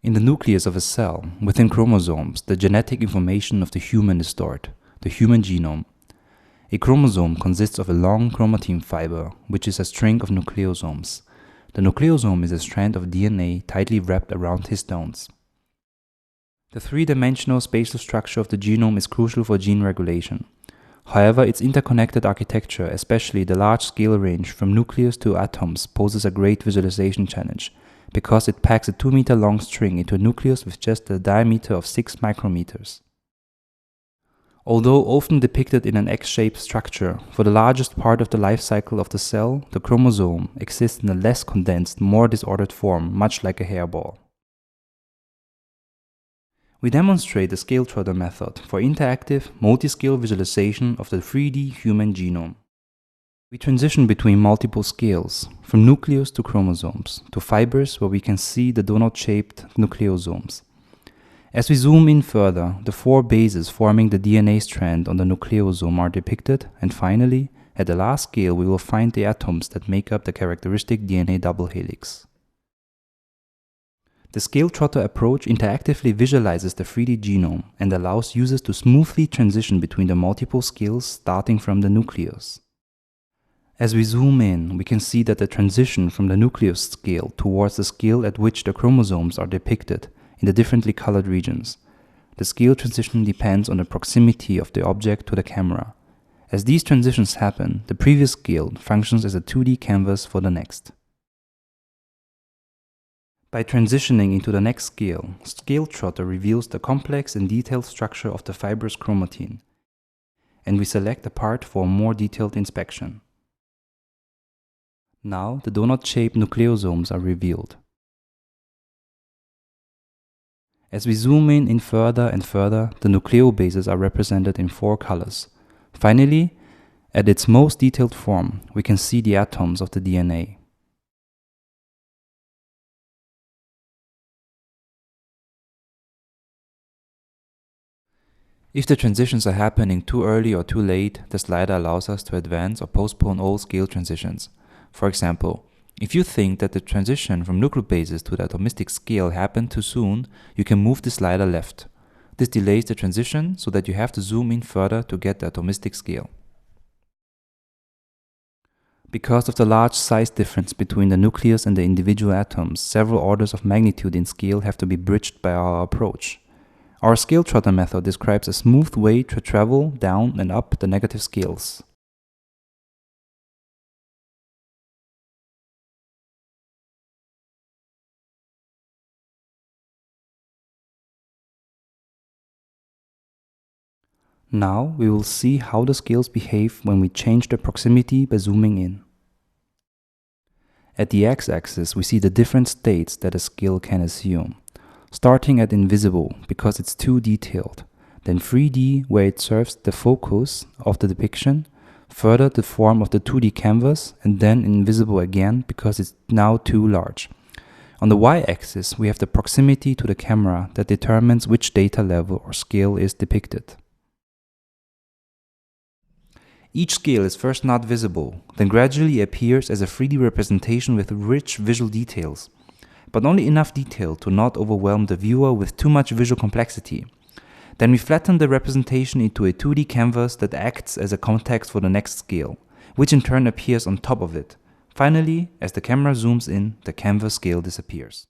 In the nucleus of a cell, within chromosomes, the genetic information of the human is stored, the human genome. A chromosome consists of a long chromatin fiber, which is a string of nucleosomes. The nucleosome is a strand of DNA tightly wrapped around histones. The three-dimensional spatial structure of the genome is crucial for gene regulation. However, its interconnected architecture, especially the large scale range from nucleus to atoms, poses a great visualization challenge, because it packs a 2-meter long string into a nucleus with just a diameter of 6 micrometers. Although often depicted in an X-shaped structure, for the largest part of the life cycle of the cell, the chromosome exists in a less condensed, more disordered form, much like a hairball. We demonstrate the ScaleTrotter method for interactive, multi-scale visualization of the 3D human genome. We transition between multiple scales, from nucleus to chromosomes, to fibers where we can see the donut-shaped nucleosomes. As we zoom in further, the 4 bases forming the DNA strand on the nucleosome are depicted, and finally, at the last scale, we will find the atoms that make up the characteristic DNA double helix. The ScaleTrotter approach interactively visualizes the 3D genome and allows users to smoothly transition between the multiple scales starting from the nucleus. As we zoom in, we can see that the transition from the nucleus scale towards the scale at which the chromosomes are depicted in the differently colored regions. The scale transition depends on the proximity of the object to the camera. As these transitions happen, the previous scale functions as a 2D canvas for the next. By transitioning into the next scale, ScaleTrotter reveals the complex and detailed structure of the fibrous chromatin, and we select a part for a more detailed inspection. Now the donut-shaped nucleosomes are revealed. As we zoom in further and further, the nucleobases are represented in 4 colors. Finally, at its most detailed form, we can see the atoms of the DNA. If the transitions are happening too early or too late, the slider allows us to advance or postpone all scale transitions. For example, if you think that the transition from nucleobases to the atomistic scale happened too soon, you can move the slider left. This delays the transition so that you have to zoom in further to get the atomistic scale. Because of the large size difference between the nucleus and the individual atoms, several orders of magnitude in scale have to be bridged by our approach. Our ScaleTrotter method describes a smooth way to travel down and up the negative scales. Now we will see how the scales behave when we change the proximity by zooming in. At the x-axis, we see the different states that a scale can assume. Starting at invisible because it's too detailed, then 3D where it serves the focus of the depiction, further the form of the 2D canvas, and then invisible again because it's now too large. On the y-axis we have the proximity to the camera that determines which data level or scale is depicted. Each scale is first not visible, then gradually appears as a 3D representation with rich visual details, but only enough detail to not overwhelm the viewer with too much visual complexity. Then we flatten the representation into a 2D canvas that acts as a context for the next scale, which in turn appears on top of it. Finally, as the camera zooms in, the canvas scale disappears.